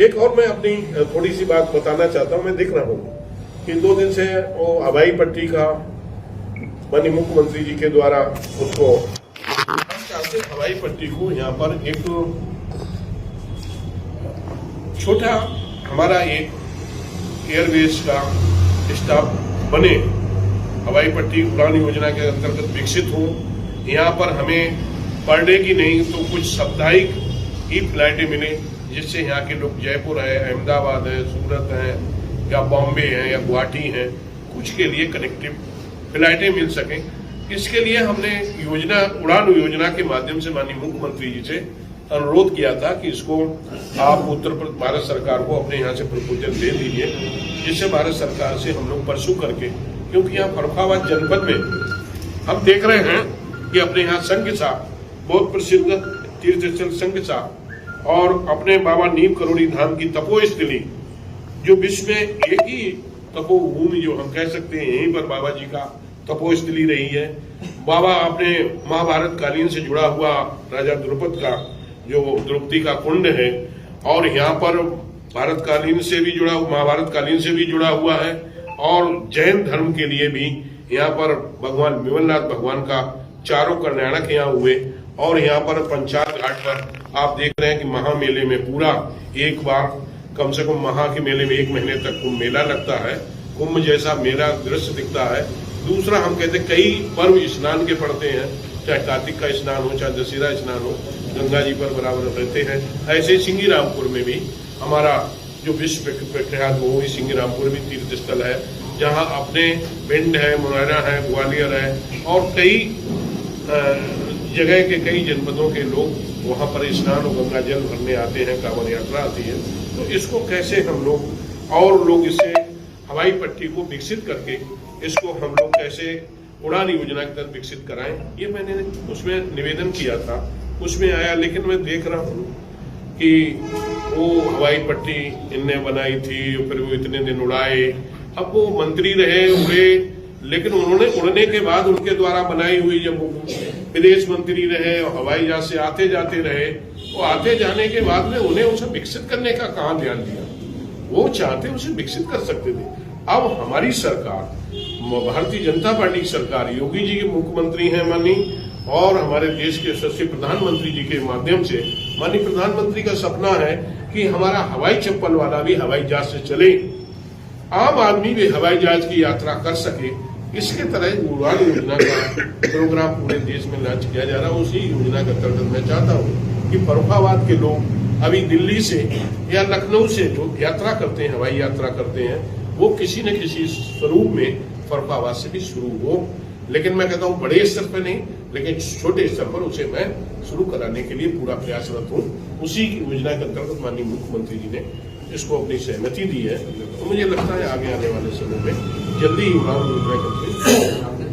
एक और मैं अपनी थोड़ी सी बात बताना चाहता हूं। मैं देख रहा हूं कि 2 दिन से वो हवाई पट्टी का माननीय मुख्यमंत्री जी के द्वारा उसको हवाई पट्टी को यहाँ पर एक छोटा हमारा एक एयरवेज का स्टाफ बने, हवाई पट्टी उड़ान योजना के अंतर्गत विकसित हो। यहाँ पर हमें पर डे की नहीं तो कुछ साप्ताहिक ही फ्लाइटें मिले, जिससे यहाँ के लोग जयपुर है, अहमदाबाद है, सूरत है या बॉम्बे है या गुवाहाटी है, कुछ के लिए कनेक्टिव फ्लाइटें मिल सकें। इसके लिए हमने उड़ान योजना के माध्यम से माननीय मुख्यमंत्री जी से अनुरोध किया था कि इसको आप उत्तर प्रदेश भारत सरकार को अपने यहाँ से प्रपोजल दे दीजिए, जिससे भारत सरकार से हम लोग परसू करके, क्योंकि यहाँ फर्रुखाबाद जनपद में हम देख रहे हैं कि अपने यहाँ संघसा बहुत प्रसिद्ध तीर्थ स्थल संघसा और अपने बाबा नीम करोड़ी धाम की तपोस्थली, जो विश्व में एक ही तपोभूमि जो हम कह सकते हैं, यहीं पर बाबा जी का तपोस्थली रही है। बाबा अपने महाभारत कालीन से जुड़ा हुआ राजा द्रुपद का जो द्रौपदी का कुंड है, और यहाँ पर भारत कालीन से भी जुड़ा, महाभारत कालीन से भी जुड़ा हुआ है, और जैन धर्म के लिए भी यहाँ पर भगवान विमलनाथ भगवान का चारों कल्याणक यहाँ हुए। और यहाँ पर पंचायत घाट पर आप देख रहे हैं कि महामेले में पूरा एक बार कम से कम महा के मेले में 1 महीने तक कुंभ मेला लगता है, कुंभ जैसा मेला दृश्य दिखता है। दूसरा, हम कहते हैं कई पर्व स्नान के पड़ते हैं, चाहे कार्तिक का स्नान हो, चाहे दशहरा स्नान हो, गंगा जी पर बराबर रहते हैं। ऐसे सिंगीरामपुर में भी हमारा जो विश्व प्रख्यात वो सिंगीरामपुर भी तीर्थ स्थल है, जहाँ अपने भिंड है, मुरैना है, ग्वालियर है और कई जगह के कई जनपदों के लोग वहाँ पर स्नान और गंगा जल भरने आते हैं, कांवड़ यात्रा आती है। तो इसको कैसे हम लोग और लोग इसे हवाई पट्टी को विकसित करके इसको हम लोग कैसे उड़ान योजना के तहत विकसित कराएं, ये मैंने उसमें निवेदन किया था, उसमें आया। लेकिन मैं देख रहा हूँ कि वो हवाई पट्टी इनने बनाई थी, फिर वो इतने दिन उड़ाए, अब वो मंत्री रहे, उड़े, लेकिन उन्होंने उड़ने के बाद उनके द्वारा बनाई हुई, जब वो विदेश मंत्री रहे और हवाई जहाज से आते जाते रहे, वो आते जाने के बाद में उन्हें उसे विकसित करने का कहाँ ध्यान दिया। वो चाहते उसे विकसित कर सकते थे। अब हमारी सरकार, भारतीय जनता पार्टी की सरकार, योगी जी के मुख्यमंत्री हैं माननीय, और हमारे देश के यशस्वी प्रधानमंत्री जी के माध्यम से माननीय प्रधानमंत्री का सपना है कि हमारा हवाई चप्पल वाला भी हवाई जहाज से चले, आम आदमी भी हवाई जहाज की यात्रा कर सके। इसके तरह उड़ान योजना का प्रोग्राम पूरे देश में लॉन्च किया जा रहा है। उसी योजना के अंतर्गत मैं चाहता हूँ कि फर्रुखाबाद के लोग अभी दिल्ली से या लखनऊ से जो यात्रा करते हैं, हवाई यात्रा करते हैं, वो किसी न किसी स्वरूप में फर्रुखाबाद से भी शुरू हो। लेकिन मैं कहता हूँ बड़े स्तर पर नहीं, लेकिन छोटे स्तर पर उसे मैं शुरू कराने के लिए पूरा प्रयासरत हूँ। उसी की योजना के अंतर्गत माननीय मुख्यमंत्री जी ने इसको अपनी सहमति दी है। तो मुझे लगता है आगे आने वाले समय में जल्दी ही उड़ान योजना करके